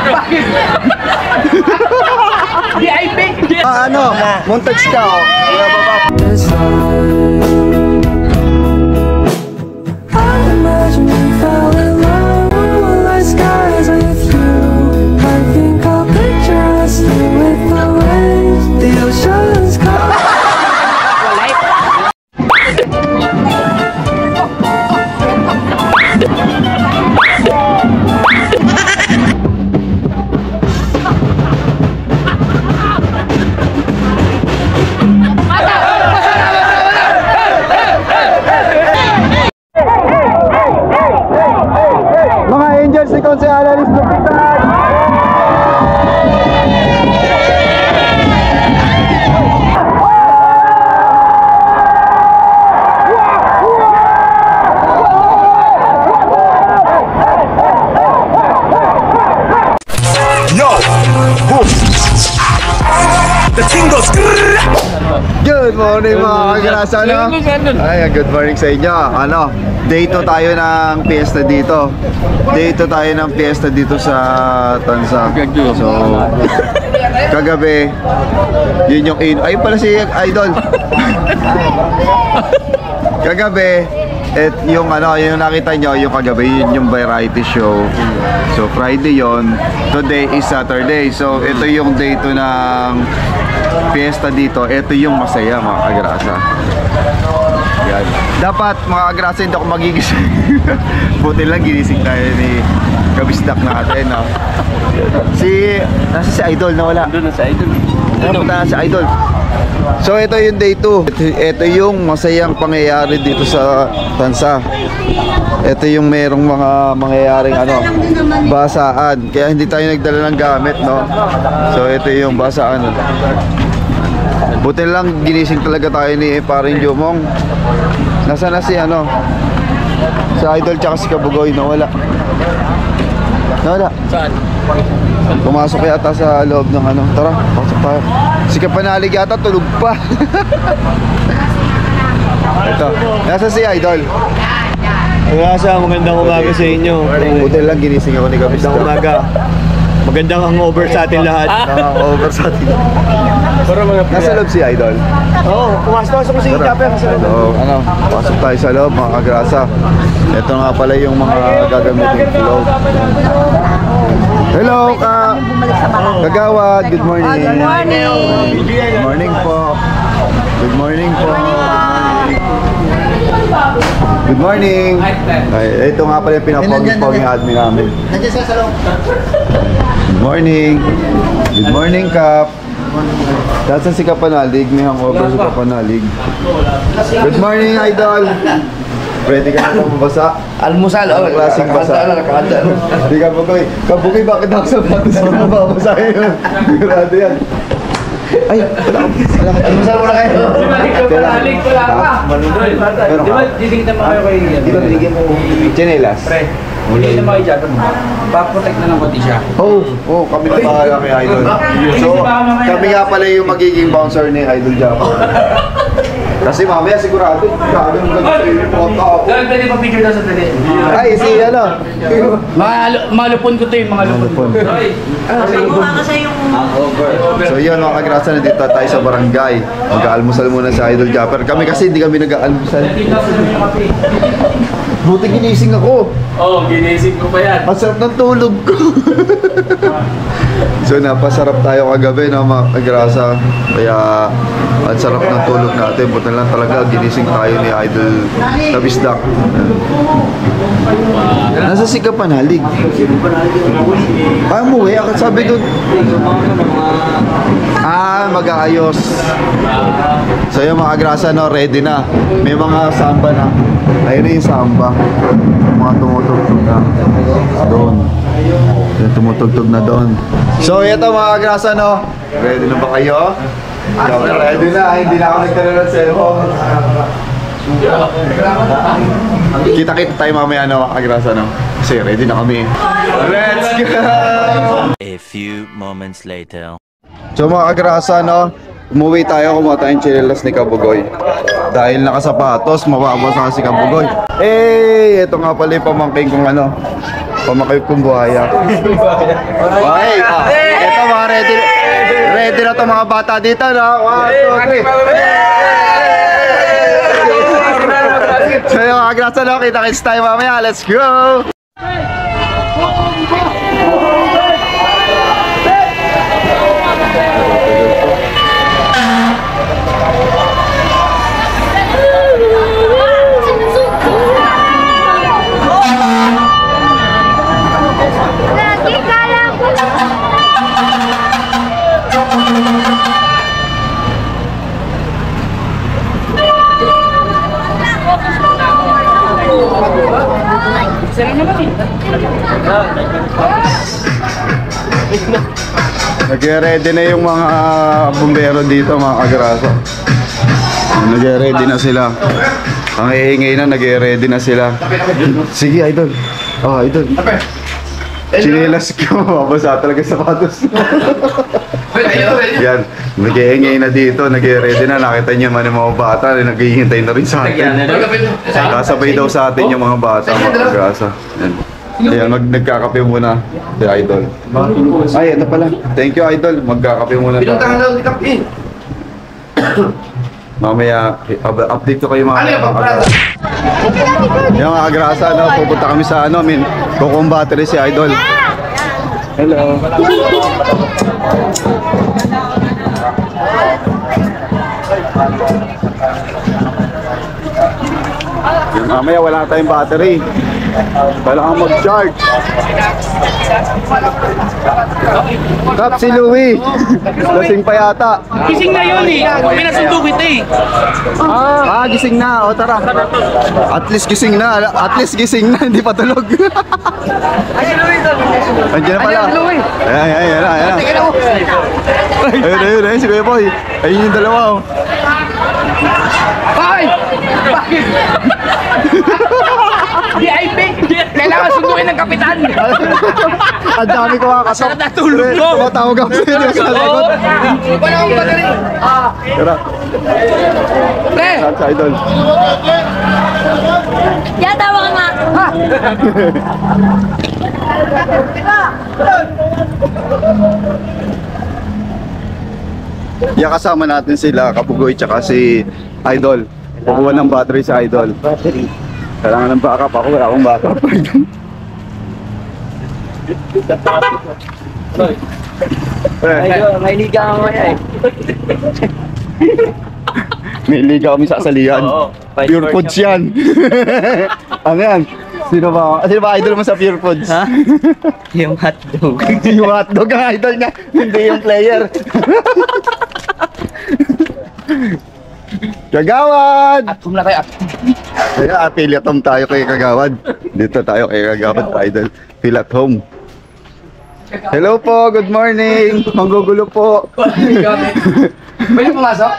Bakit? VIP! Ano? Montage ka, oh. Si Konsehal Alis Lupitan. Yo! The thing goes. Good morning mga kagrasa, no? Ay, good morning sa inyo. Ano? Day 2 tayo ng fiesta dito. Day 2 tayo ng fiesta dito sa Tansa. So, kagabi, yun yung ayun pala si Idol. Kagabi, yung ano, yung nakita nyo, yung kagabi, yun yung variety show. So, Friday yon. Today is Saturday. So, ito yung day 2 ng fiesta dito. Ito yung masaya mga kagrasa. Yan. Dapat mga kagrasa hindi ako magigising. Buti lang ginising tayo ni kabisdak natin, no? Nasa si Idol na wala. Doon na sa Idol. Napunta na si Idol. So ito yung day 2. Ito yung masayang pangyayari dito sa Tansa. Ito yung merong mga mangyayaring ano, basaan. Kaya hindi tayo nagdala ng gamit, no? So ito yung basaan. Buti lang ginising talaga tayo ni paring Jomong. Nasa na si ano, si Idol tsaka si Kabugoy. Nawala. Saan? Pumasok yata sa loob ng ano. Tara, pasok tayo. Si Kapanalig yata tulog pa. Ito, nasa si Idol. Nasa magandang umaga sa inyo. Buti lang ginising ako ni Kabisdak. Magandang umaga. Magandang hangover sa atin lahat. Over sa atin. Nasa loob si Idol. Oo, pumasok ko si Kapper. So, ano, pasok tayo sa loob mga kagrasa. Ito nga pala yung mga gagamitin float. Hello, Kagawad. Good morning. Good morning. Good morning po. Good morning po. Good morning. Ay, ito nga pala yung pinapawag-pawag yung admin namin. Good morning. Good morning, Kap. Nasaan si Kapanalig? May hangover si Kapanalig. Good morning, Idol. Ready ka na mabasa? Almusal. Anong klaseng basa? Hindi ka Kabugoy. Kabugoy, bakit ako sa batos mo mababasahin yun? Sigurado yan. Ay, wala. Almusal mo na kayo. Kapanalig, wala ka. Di ba didikit naman kayo kayo yan? Di ba binigyan mo chinelas? Pre, hindi naman kayo dyan. Pa-protect na lang konti siya. Oo, kami na bahala kay Idol. So, kami nga pala yung magiging bouncer ni Idol Japan. Kasi mamaya sigurado, gagawin mo ganun sa photo ako. Pwede pa picture daw sa tele. Ay, si ano? Malupon ko to yung mga lupon. So yun mga kagrasa, nandito tayo sa barangay. Mag-aalmusal muna sa Idol Japper. Kami kasi hindi kami nag-aalmusal. Buti ginising ako. Oo, ginising ko pa yan. Ang sarap ng tulog ko. So napasarap tayo kagabi na mga kagrasa. Kaya ang sarap ng tulog natin. Buti lang talaga ginising tayo ni Idol Kabisdak. Nasa si Kapanalig. Umuwi. Ako sabi doon. Mag-aayos. So yung mga kagrasa, no, ready na. May mga samba na. Ayun na yung samba. Mga tumutugtog na doon. Yung tumutugtog na doon. So ito mga kagrasa, no. Ready na ba kayo? Ready na. Hindi na ako nagtala ng cellphone. Kita-kita tayo mamaya, no, kagrasa, no. Kasi ready na kami. Let's go! A few moments later. So mga kagrasa, no, umuwi tayo, kumuha tayong chinelas ni Kabugoy. Dahil nakasapatos, mababasa si Kabugoy. Ito nga pala yung pamangking kong ano, Pamakayop kong buhaya. Okay, ito mga ready na to mga bata dito, no? 1, 2, 3. So yung mga grasa, no? Kita-kits tayo mamaya. Let's go! Nag-ready na yung mga bumbero dito, mga kagrasa. Nag-ready na sila. Ang iingay na, nag-ready na sila. Sige, idol. Oh, idol. Chinilas ko. Mabasa talaga sapatos. Yan. Nag-iingay na dito, nag-ready na. Nakita niyo man yung mga bata, naghihintay na rin sa atin. Kasabay daw sa atin yung mga bata, mga kagrasa. Yan. Ayan, nagkakape muna si Idol. Ay, ito pala. Thank you, Idol. Magkakape muna tayo. Pinuntahan daw ni Kape. Mamaya, update ko kayo mga kagrasa. Yung mga kagrasa, no, pupunta kami sa ano, Kukum Battery si Idol. Hello. Yung mamaya, wala tayong battery. Kailangan mag-charge. Kap, si Louie. Lasing pa yata. Gising na yun eh. May nasundo kita eh. Gising na. O, tara. At least gising na. At least gising na. Hindi pa tulog. Andiyan na pala. Ayan na. Ayun. Si Kuya Boy. Ayun yung dalawa. Hoy! Bakit? VIP! Kailangan sunduin ng kapitan! Ang dami ko kakasok. Sarap na tulog mo! Tumatawag ako sa inyo sa likod. Wala akong battery! Tara. Pre! Saan sa Idol? Yan, tawa ka nga. Ha? Yan, kasama natin sila, Kapugoy, tsaka si Idol. Kukuha ng battery sa Idol. Kailangan ng backup ako, wala akong backup. May liga ka mo eh. May liga kami sa salihan. Pure Foods yan. Ano yan? Sino ba idol mo sa Pure Foods? Ha? Yung hotdog. Yung hotdog ang idol niya, hindi yung player. Kagawad! Atum na tayo. Kaya feel at home tayo kay Kagawad. Dito tayo kay Kagawad, idol. Feel at home. Hello po, good morning. Manggugulo po. Pwede pumasok?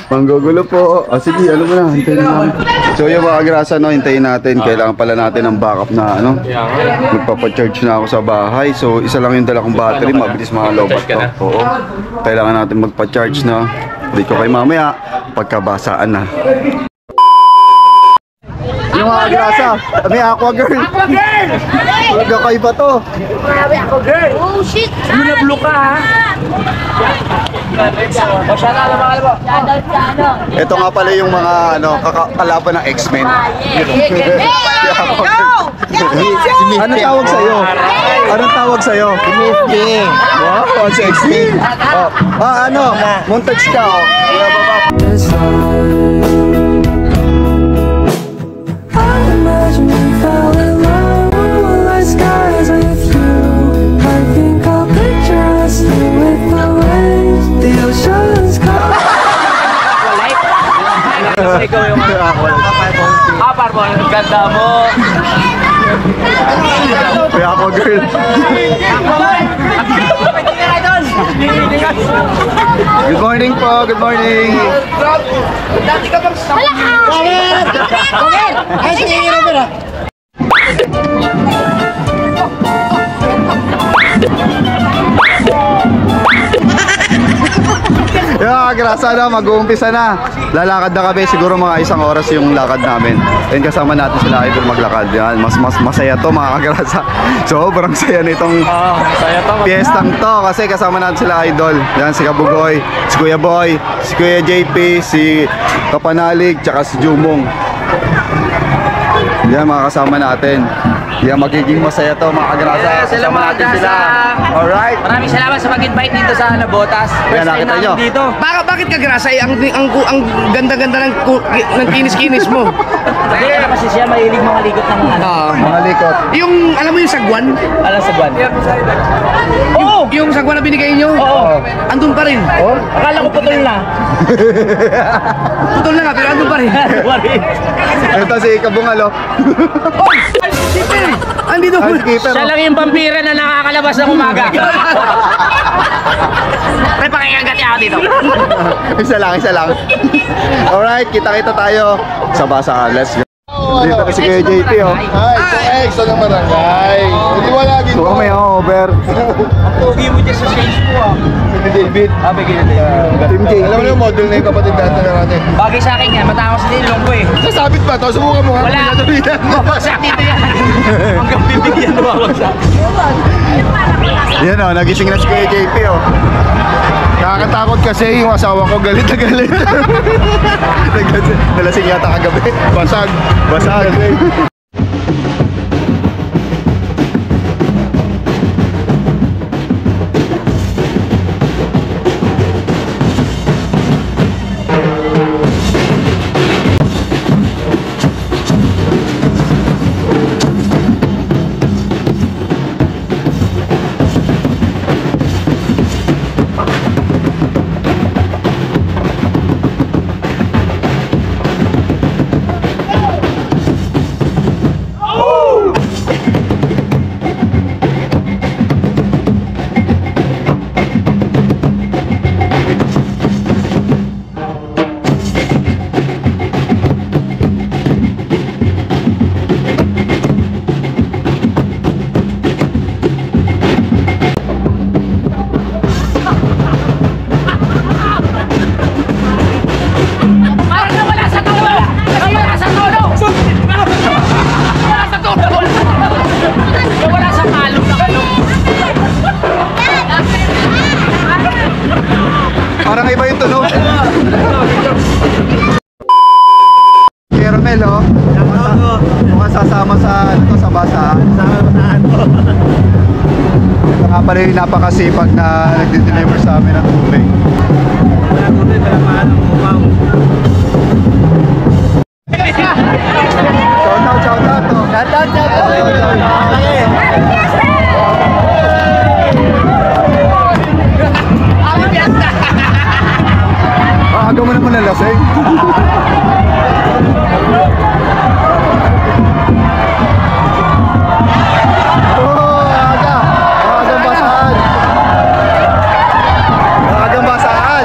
Manggugulo po. Sige, ano mo na, hintayin na namin. So yung mga grasa, no, hintayin natin. Kailangan pala natin ng backup na, ano. Magpapacharge na ako sa bahay. So isa lang yung dala kong battery, mabilis makalobat to. Oo. Kailangan natin magpa-charge na. Hindi ko kayo mamaya, pagkabasaan na. Yung mga grasa, may aqua girl. Aqua girl! Magkakaiba to. Grabe ako girl! Oh, shit! Blue ka ha? O siya na, alam mo. Shoutout sa ano? Ito nga pala yung mga ano, kalaban ng X-Men. Anong tawag sa'yo? Anong tawag sa'yo? Misty. Wow, si X-Men. Ano? Montage ka, oh. Imagine we fell in love with the skies with you. I think I'll picture us with the waves, the ocean's calm. Ikaw yung Parbo, ang ganda mo. Kaya ako, girl. Good morning po, good morning. Dati ka bang Wala ka! Robert! Ay, sige, Robert ah. Yeah, mga grasa na, mag-uumpisa na. Lalakad na kami, siguro mga 1 oras yung lakad namin. And kasama natin sila idol maglakad. Yan, mas masaya to mga kagrasa. Sobrang saya nitong piyestang to kasi kasama natin sila idol. Yan, si Kabugoy, si Kuya Boy, si Kuya JP, si Kapanalig, tsaka si Jumong. Yan mga kasama natin. Yan, magiging masaya to mga kagrasa. Kasama natin sila. Alright. Maraming salamat sa mag-invite dito sa Nabotas. Yan, nakita nyo. Dito. Bakit ka grasa? Ang ganda-ganda ng kinis-kinis mo. Kaya kasi siya mahilig mga likot ng ano. Mga likot. Yung, alam mo yung sagwan? Alam sa buwan. Oo! Yung sagwan na binigay nyo? Oo. Andun pa rin. Oh? Akala ko putol na. Putol na nga, pero andun pa rin. Ito si Kabungalo. Andito Ay, keeper. Siya lang yung vampira na nakakalabas ng umaga. Pre, pakikagati ako dito. Isa lang. Alright, kita-kita tayo sa Basakan. Let's go. Dito kasi kay JP, oh. Ay, ito exo ng barangay. Hindi wala lagi So, may over. Pogi mo dyan sa stage ko ah. Si David. Bigay na din. Team JP. Alam mo na yung model na yung kapatid natin na natin. Bagay sa akin yan, matangos sa nilong ko eh. Sasabit ba ito? Subukan mo nga. Wala. Mabagsak dito yan. Hanggang bibigyan na mabagsak. Yan, oh. Nagising na si Kuya JP, oh. Nakakatakot kasi yung asawa ko galit na galit. Nalasing yata kagabi. Basag. Parang iba yung tunog. Caramel, oh. Mukhang sasama sa, ano to, sa Basakan. Ito nga pala yung napakasipag na nagdi-deliver sa amin ng tubig. Shout out to. Aga mo naman nalasing. Agang Basakan.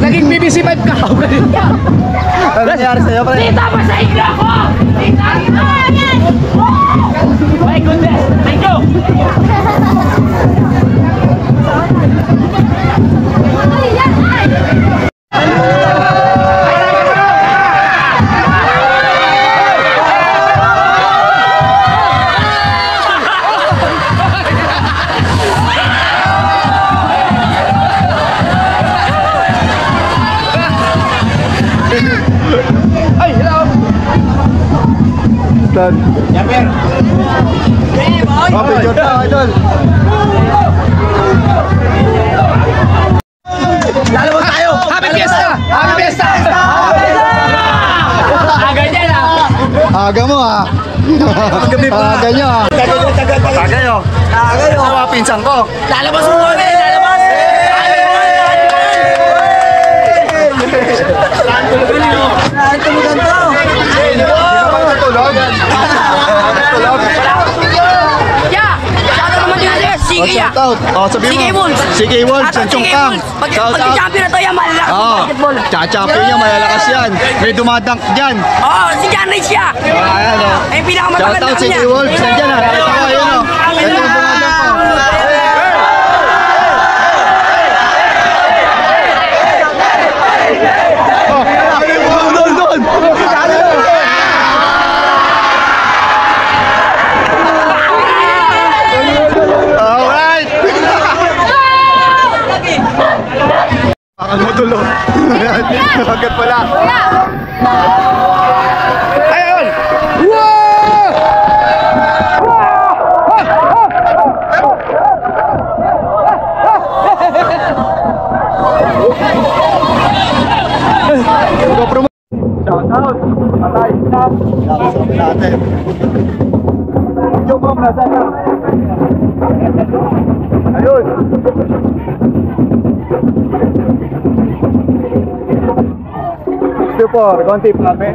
Naging BBC 5 ka. Ano nangyari sa'yo, pre? Dito pa sa inyo ako! My goodness! Thank you! Yaper! Oh, picture na, idol! Lalabas tayo! Happy Fiesta! Happy Fiesta! Aga niya na! Aga mo ha! Aga nyo ha! Aga nyo! Aga nyo! Mga pinsan ko! Lalabas mo kami! Lalabas! Saan tulugan to? Sige ya! Sabi CK mo! Wolves! CK Wolves! Ang Chongkang! Pag-champion na to yan, malalakas yung basketball! Cha-champion niya, malalakas yan! May dumadunk dyan! Oo, si Janay siya! Ayan o! Ay, pinakamatagal Shoutout na CK niya! Wolves! Nandyan ha! Ito ko, ayun o! Ito yung dumadunk ko! Alright! Bakal mo tulo. Nakagat pala. Ayun! GoPro mo. Shoutout. Patay. Nakasama natin. Yung bomb na sana. Ayun. Super, konti pa kami.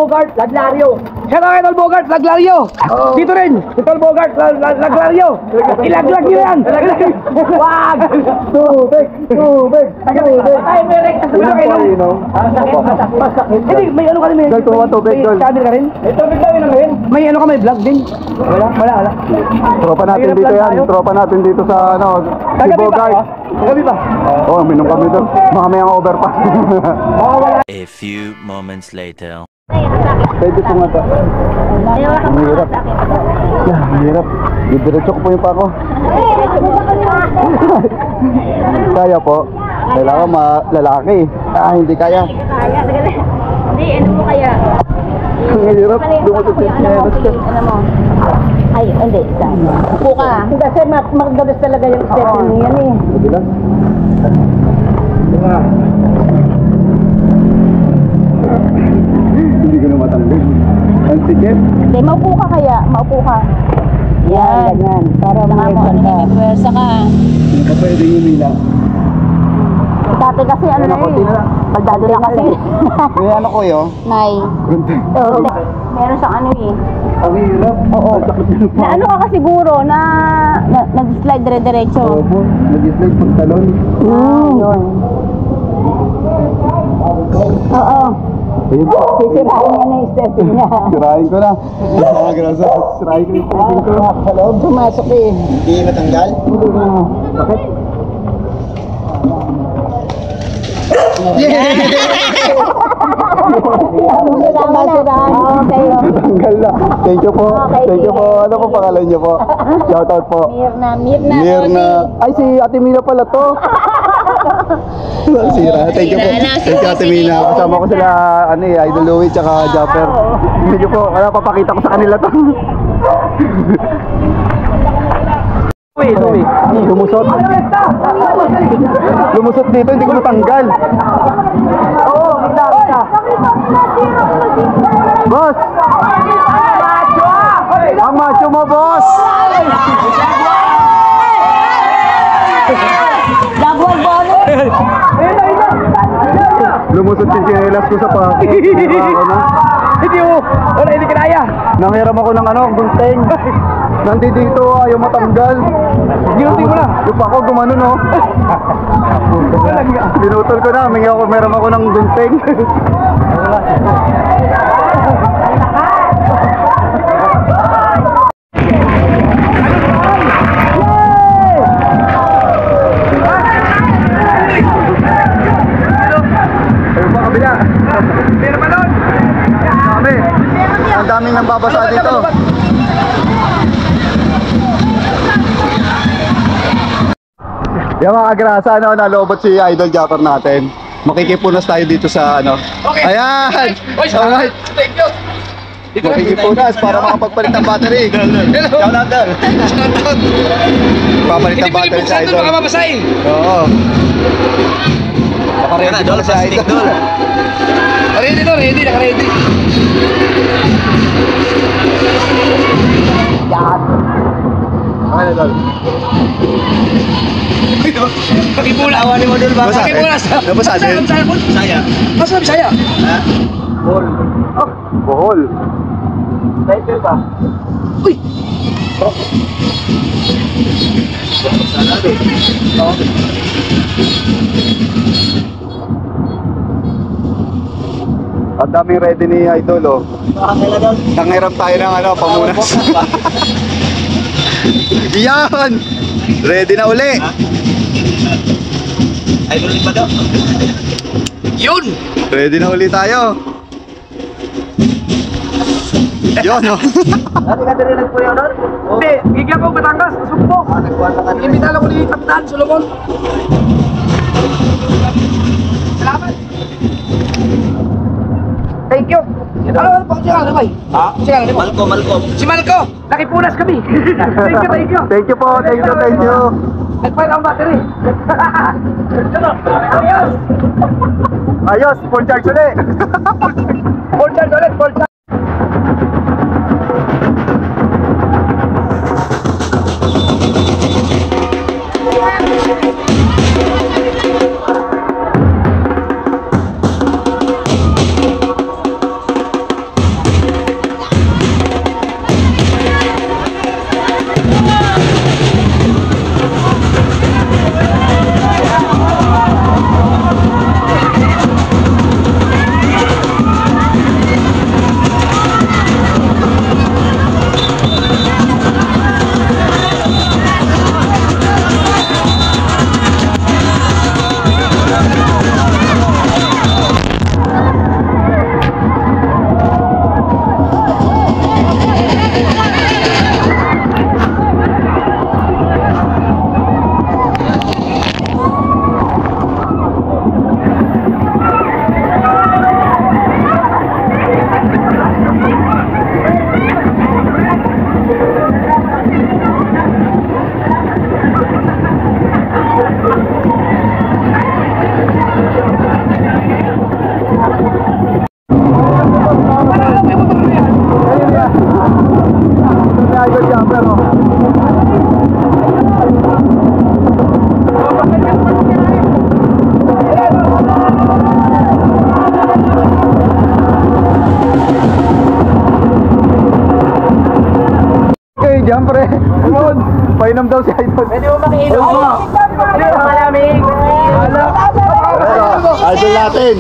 Bogart, Laglario. Shout out Idol Bogart, Laglario. Dito rin, Idol Bogart, Laglario. Ilaglag nyo yan. Wag! Tubig. Patay, may rekta sa mga kainom. Hindi, may ano ka rin. May channel ka rin? May tubig lang yun. May ano ka, may vlog din? Wala. Tropa natin dito yan. Tropa natin dito sa ano, si Bogart. Kagabi ba? Oo, minum kami doon. Mamayang over pa. A few moments later. Pwede po nga ba? Ang hirap. Ang hirap. Didiretso ko po yung pako. Kaya po. Kailangan lalaki. Hindi kaya. Hindi, ano mo kaya? Ang hirap. Dumatot sa sineros ka. Ano mo? Ay, hindi. Upo ka. Kasi magdabas talaga yung stepping yan eh. Hindi lang. Hindi ko na matanggal. Ang sikit. Hindi, maupo ka kaya. Maupo ka. Yan, ganyan. Para may pwersa ka. Hindi pa pwede yung mila. Dati kasi ano na eh. Baldado na kasi. May ano ko yun? Nay. Oo. Meron siyang ano eh. Ang hirap. Oo. Na ano ka kasi siguro na nag-slide dire-diretso. Opo. Nag-slide pag talon. Yun. Oo. Ayun po. Sisirain niya na yung stepping niya. Sirahin ko na. Grasa. Sirahin ko yung stepping ko. Sa loob pumasok eh. Hindi matanggal? Hindi na. Bakit? Okay. Tanggal na. Thank you po. Okay, Thank you po. Ano po pangalan niyo po? Shoutout po. Mirna. Mirna. Ay, si Ate Mina pala to. Sira. Thank you po. Thank you, Ate Mina. Kasama ko sila, ano eh, Idol Louie tsaka Japper. Thank you po. Kaya papakita ko sa kanila to. Lumusot. Lumusot dito, hindi ko matanggal. Oo, kita. Boss! Ang macho mo, boss! Dagwag bono. Lumusot yung chinelas ko sa pako. Hindi mo. Wala, hindi kinaya. Nanghiram ako ng ano, gunting. Nandito, ayaw matanggal. Ginutin mo na. Yung pako gumano, no? Binutol ko na, meron ako ng gunting. Ang daming nambabasa dito. Yung mga agrasa, ano, nalobot si Idol Japper natin. Makikipunas tayo dito sa ano. Okay. Ayan! Alright! Thank you. Makikipunas para makapagpalit ng battery. Shout out doon. Papalit ng battery sa Idol. Baka mabasahin. Oo. Naka-ready pala si Idol. Ready. Naka-ready. Okay, Idol. Pakipula. Awanin mo doon ba? Pakipula. Nabasa din? Bisaya. Masa Bisaya? Bohol. Sniper ba? Uy! Ang daming ready ni Idol, oh. Nangiram tayo ng ano, pamunas. Yan! Ready na uli. Idol ba daw? Yun! Ready na uli tayo. Yun, oh. Dati ka din nagpuyo doon? Hindi, gigyan ko Batangas, sumpo. Inimitala ko ni Kapitan Solomon. Salamat. Thank you. Ano po siya nga, ha? Siya nga, Malco. Si Malco, nakipunas kami. Thank you. Thank you po, thank you. Nagpalit ang battery. Ayos, full charge ulit. Full charge. Siyempre. Painom daw si Idol. Pwede mo makiinom. Pwede mo malamig. Idol natin.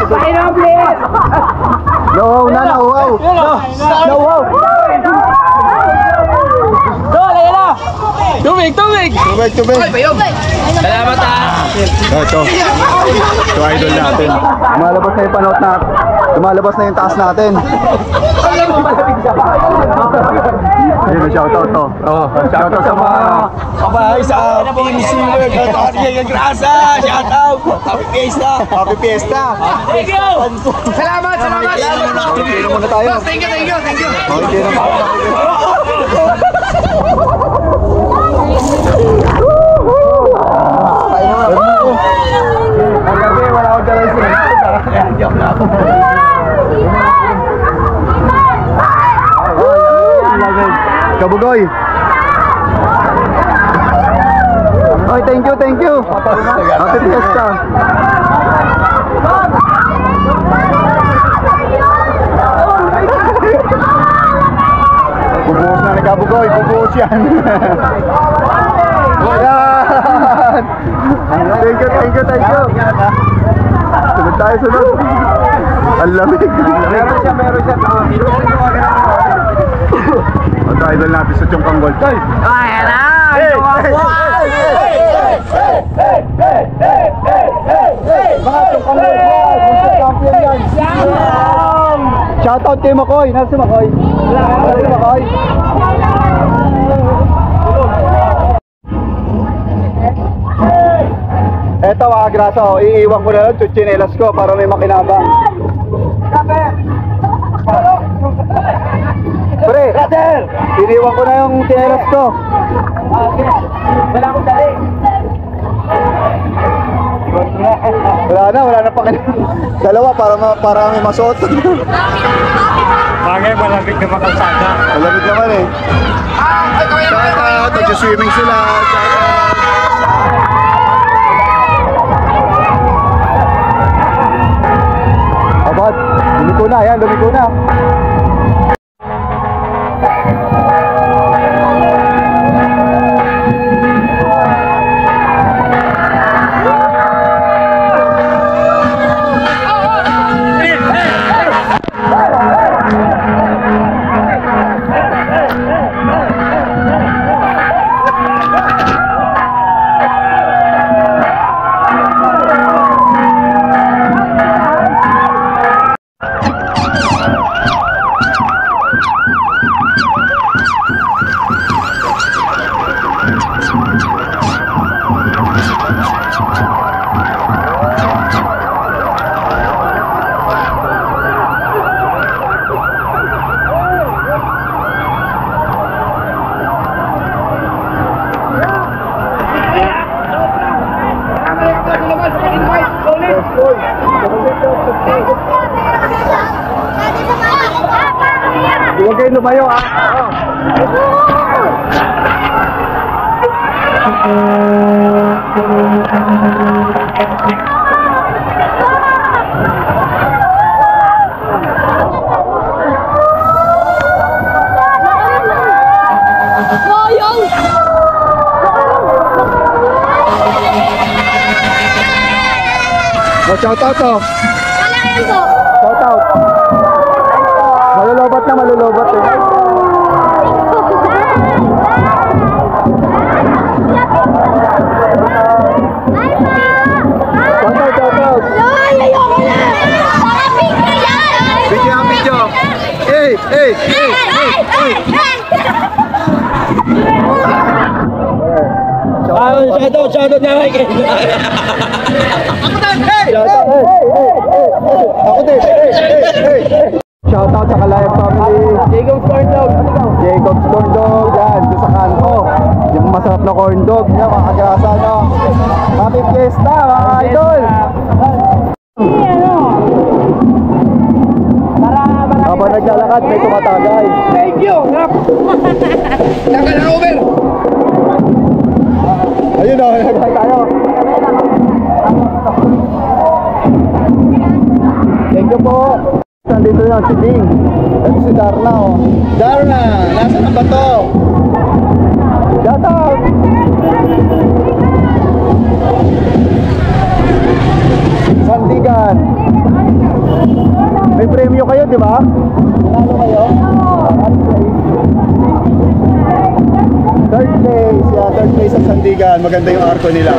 Pakinom, please. Nawaw na, nawaw. Nawaw! Lagay na! Tubig! Tubig. Salamat Ito. Ito idol natin. Lumalabas na yung panot na. Lumalabas na yung taas natin. Yun, shoutout to. Shoutout sa mga Kapay sa PMC World Authority ng Grasa! Shout out! Happy Fiesta! Happy Fiesta. Thank you. Salamat. Okay na muna tayo. Thank you. Okay na muna. Wala akong dala Kabugoy. Oy, thank you. Happy Fiesta. Bubuhos na ni Kabugoy, bubuhos yan. Yan. Thank you. Sunod tayo. Ang lamig. Meron siya. Ito, idol natin sa Chongkang Gold. Ayan na. Mga Chongkang Gold. Champion yan. Shoutout kay Makoy. Nasa si Makoy? Nasa si Makoy? Eto mga grasa, iiwan ko na lang yung chinelas ko para may makinabang. Pre, iniwan ko na yung chinelas ko. Wala akong dali. Wala na dalawa para may masuot. Bagay, malamig na makalsada. Malamig naman eh. Nag-swimming sila. Abad, lumiko na. Huwag kayo lumayo ah. Shout out to. Shout out. Malulubat eh. Shout out. Video. Hey. Shout out na like. Ako din. Shout out sa Kalayag family. Jacob's Corn Dog. Yan, doon sa kanto. Yung masarap na corn dog. Yan, mga kagrasa, no? Happy Fiesta, mga idol! Para Habang naglalakad, may tumatagay. Thank you! Saka na Uber! Ayun o, naglalakad tayo. Thank you po. Nandito na si Ding. Ito si Darna o. Darna, nasa na ba to? Shout out! Sandigan. May premyo kayo, di ba? Ano kayo? Third place. Yeah, third place sa Sandigan. Maganda yung arko nila.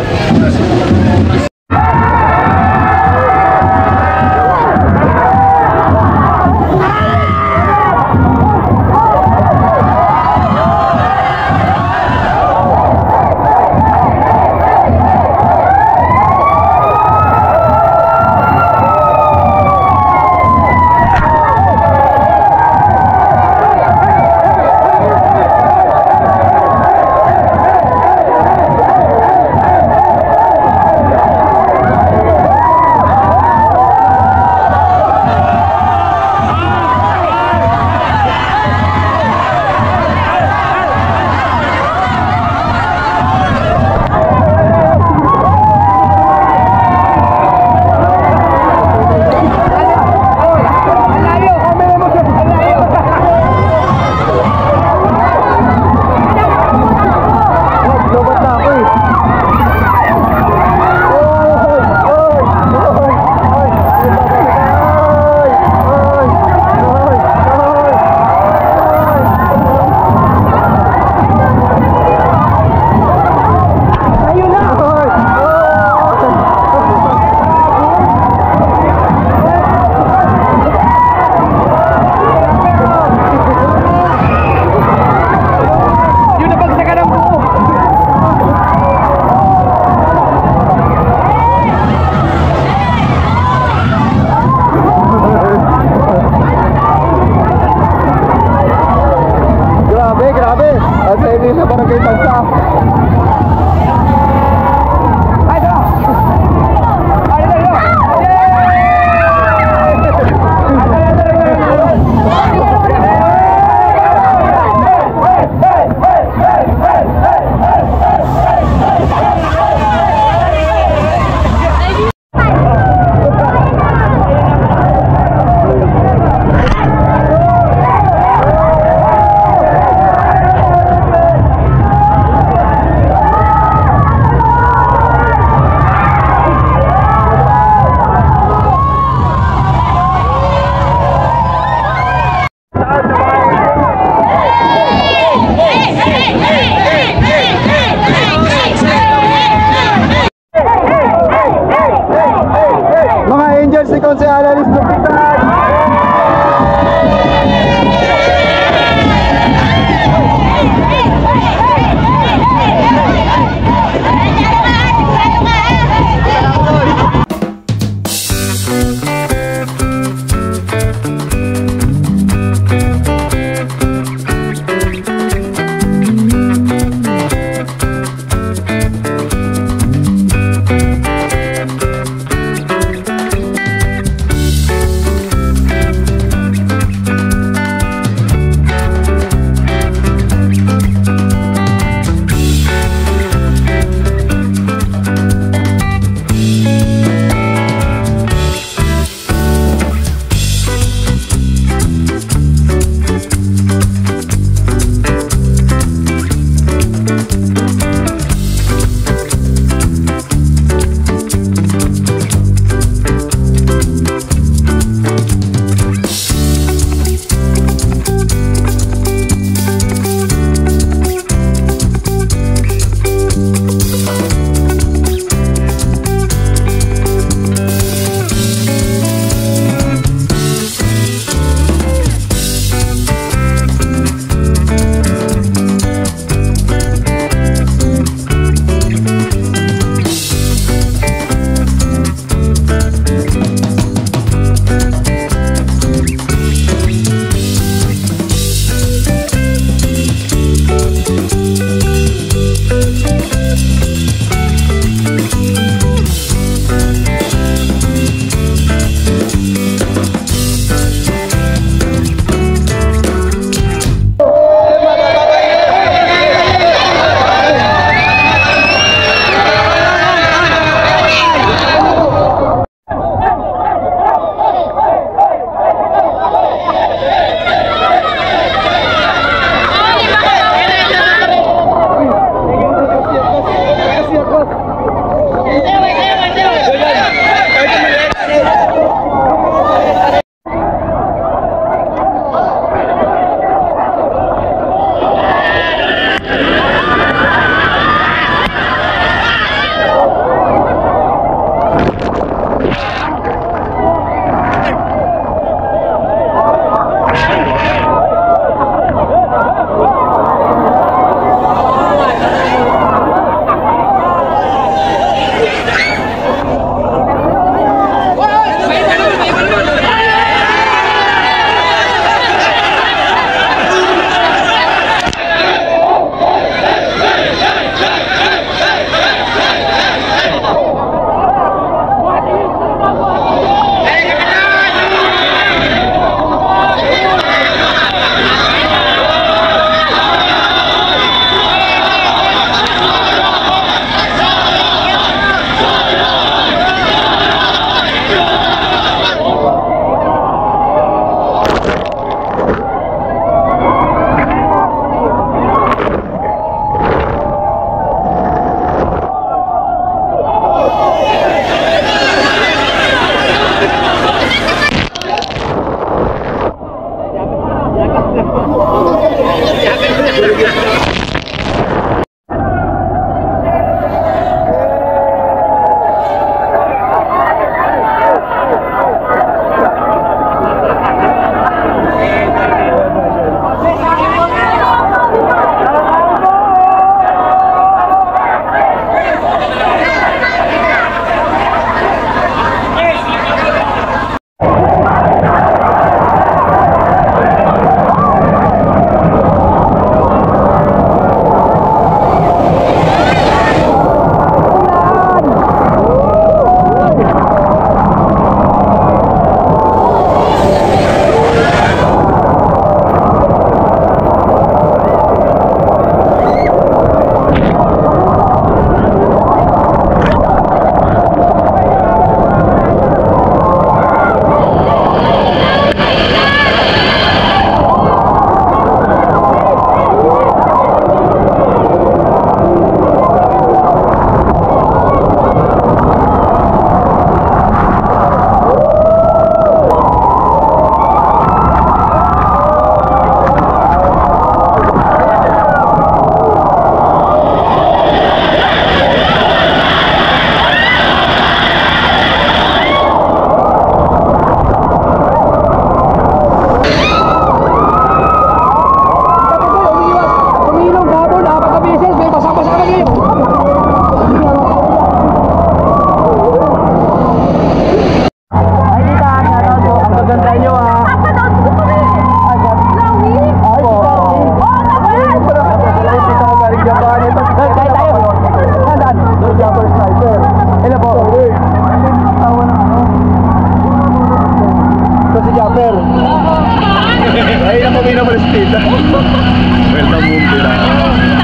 ng Moon sila.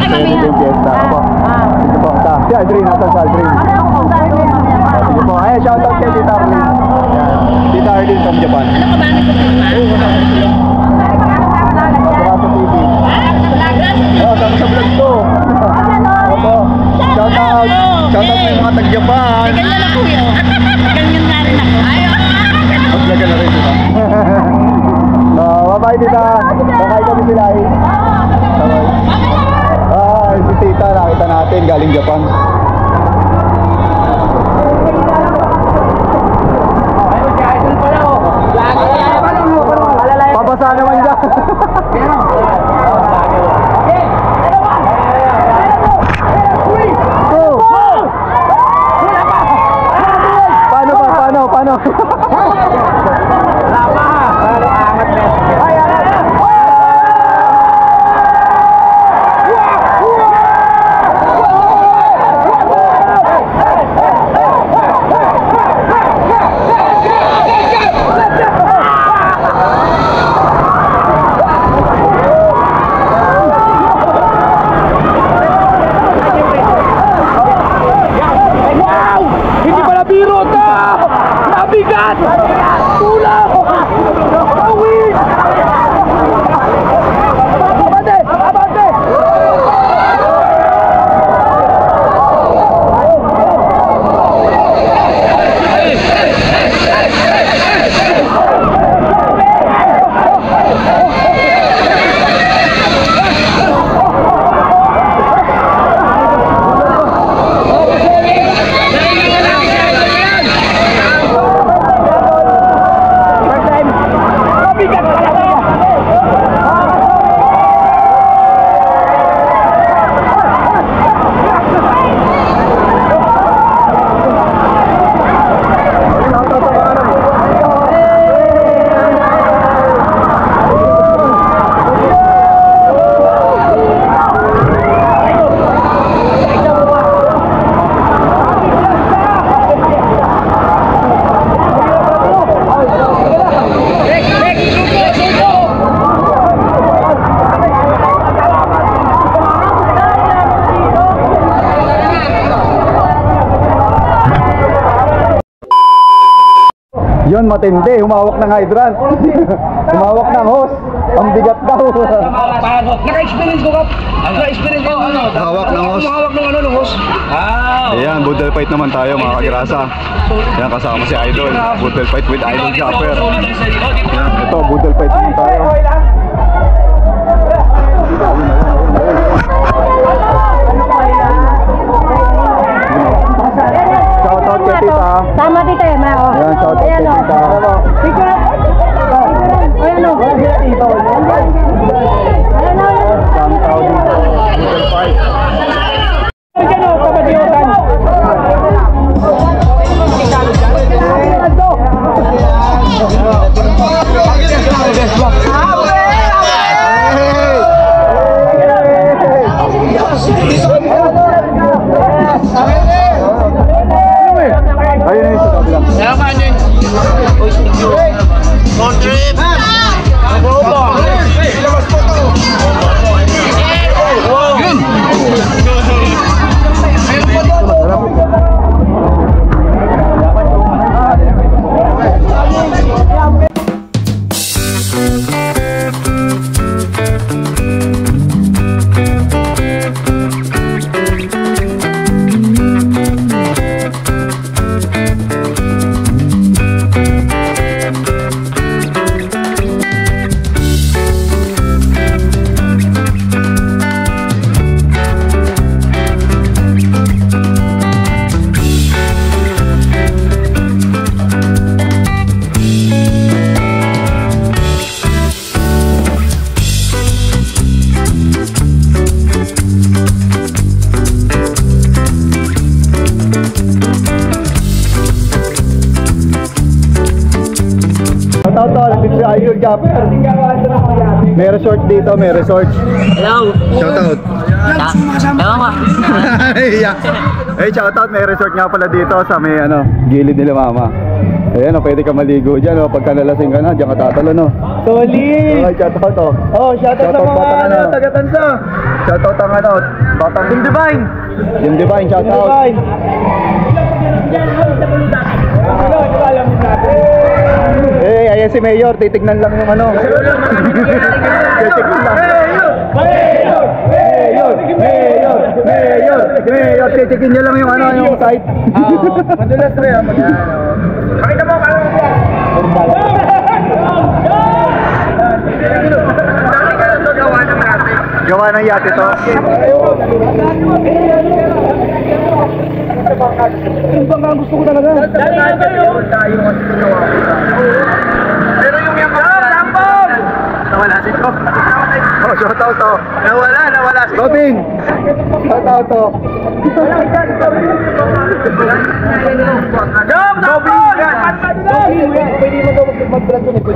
Kasi ito yung fiesta. Ako. Ito po. Si Aldrin. Nasaan si Aldrin? Sige po. Ayan, shoutout kay Tita Arlene. Tita Arlene from Japan. Ano ka ba? Braso TV. Oh, kami sa vlog ko. Opo. Shoutout. Shoutout mo yung mga tag-Japan. Ganyan na kuya. Ganyan na rin ako. Mag-vlog ka na rin, diba? Bye-bye, Tita. Bye-bye kami sila eh. Bye. Si Tita, nakita natin galing Japan. Papasa naman dyan. Paano? Yun, matindi. Humawak ng hydrant. Humawak ng hose. Ang bigat daw. Naka-experience ko ka. Naka-experience ko. Hawak ng hose. Humawak ng hose. Ayan, budel fight naman tayo mga kagrasa. Ayan, kasama si Idol. Budel fight with Idol Japper. Ayan, ito, budel fight naman tayo. Shoutout kay Tita. Tama Tita Emma, oh. Ayan, shoutout kay Tita. Picture. Ayan, oh. Isang tao dito. Budel fight. Ayun na yung sa kabila. Road trip! Idol Japper. May resort dito, may resort. Hello. Shout out. Ewan ko. Yeah. Hey, shout out, may resort nga pala dito sa may gilid nila mama. Ayan, pwede ka maligo dyan, pagka nalasing ka na, dyan ka tatalo, no? Solid! Oh, shout out, Shout out sa mga taga-tansa. Shout out ang batang Team Divine! Team Divine, shout out. Ayan si Mayor, titignan lang yung titignan lang. Mayor, titignan nyo lang yung site. Madulas pre, pakita mo kung Gawa ng yate to. Yung bang ang gusto ko talaga. Pero yung Lampong! Nawala si Chok. Oh, shout out to. Nawala si Chok. Robin! Shout out to. Chok! Lampong! Pwede mo daw mag-vlog ko.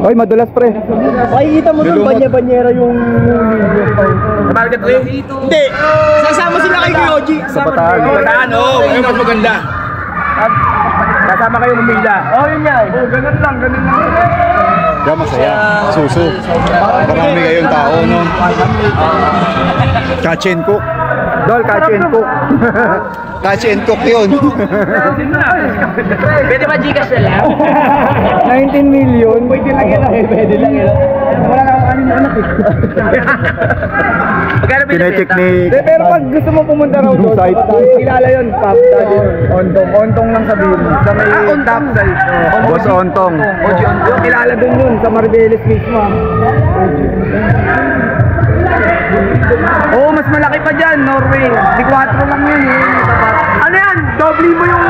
Oy, madulas pre. Makikita mo doon banya-banyera yung market rate. Hindi. Sasama sila kay Kuyoji. Sa Bataan. Yung mas maganda. Kasama kayo ng Mila. Yun nga. Ganun lang. Kaya masaya. Suso. Marami kayong tao, no? Catch and cook. Dol, catch and cook. Catch and cook yun. Pwede ba Gcash na lang? 19 million. Pwede lang yan. Pwede lang yan. Wala na akong anin anak eh. Magkano Pinecheck ni... Pero pag gusto mo pumunta raw doon, Site. kilala yun, Pop Daddy. Ontong lang sabihin. Sa may top side. Boss Ontong. Kilala doon yun, sa Marbeles mismo. Oo, mas malaki pa dyan, Norway. Di 4 lang yun eh. Ano yan? Doble mo yung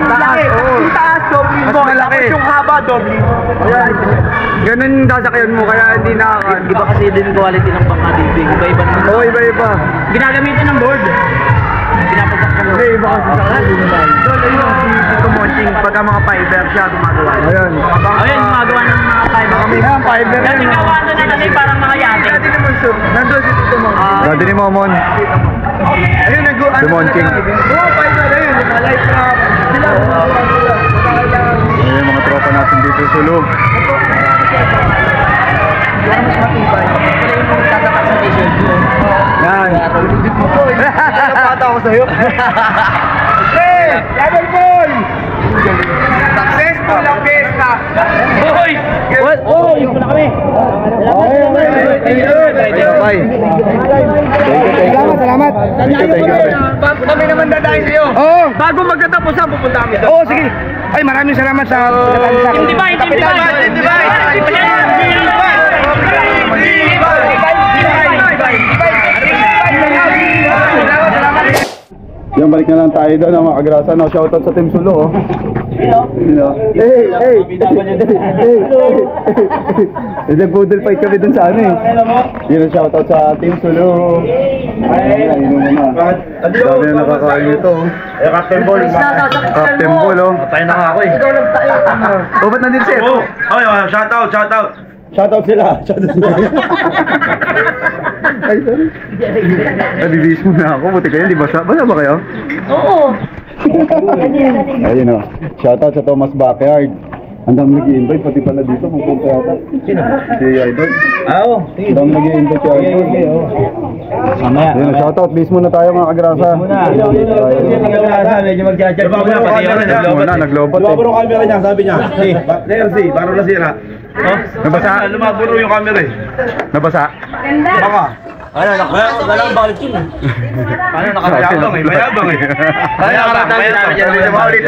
laki. Yung taas, doble mo. Mas malaki. Yung haba, doble mo. Ganun yung sasakyan mo, kaya hindi nakaka... Iba kasi din quality ng pang-adibig. Iba-iba naman. Oo, iba-iba. Ginagamitan ng board. Pinapasakyan mo. Hindi, iba kasi sa akin. Doon, ayun, si Monching, pagka mga fiber siya, gumagawa. Ayun. Ayun, gumagawa ng mga fiber. Ayan, fiber. Kasi gawa doon na kasi parang mga yate. Dati naman sir, nandun si Tito Monching. Ganda ni Momon. Ayun, Si Monching. Oo, fiber, ayun, light na sila. Ayun, mga tropa natin dito sa Sulu. Mas matibay. Tatatak sa t-shirt mo. Yan. Napata ako sa'yo. Hey! Level boy! Successful ang fiesta! Hoy! What? Oh, yung na kami. Bye. Salamat. Thank you. Bago kami naman dadahin sa'yo. Oo. Bago magkatapos ang pupunta kami doon. Oo, sige. Ay, maraming salamat sa... Team Divine! Team Divine! Yan, balik na lang tayo doon mga kagrasa. No, shoutout sa Team Sulu. Hey! Nag-boodle fight kami dun sa Yun ang shoutout sa Team Sulu. Ayun mo na. Dami na nakakain ito. Captain Ball. Captain Ball, Tayo na nga ako eh. Ba't nandito siya? Shout out. Shoutout sila. Ay, sorry. Nabibis mo na ako. Buti kayo, di basa? Basa ba kayo? Oo. Ayun o. Shoutout sa Thomas Backyard. Ang dami nag-i-invite, pati pala dito. Pupunta yata. Si Idol. Oo. Ang dami nag-i-invite si Idol. Mamaya. Ayun, shoutout. Bis muna tayo mga kagrasa. Medyo mag-judge. Naglobot eh. Lumaburo camera niya, sabi niya. RC, para nasira. Nabasa? Lumaburo yung camera eh. Nabasa? Baka. Walang balkin. Ano, nakamayabang eh. Mayabang eh.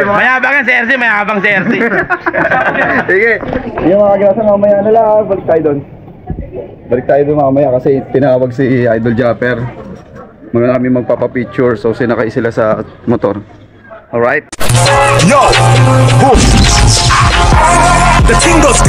Mayabang yan si RC, mayabang si RC. Sige. Yung mga kagrasa mamaya na lang. Balik tayo doon. Balik tayo doon mamaya kasi tinawag si Idol Japper. Marami magpapapicture, so sinakay sila sa motor. Alright? Yo! Boom! The thing goes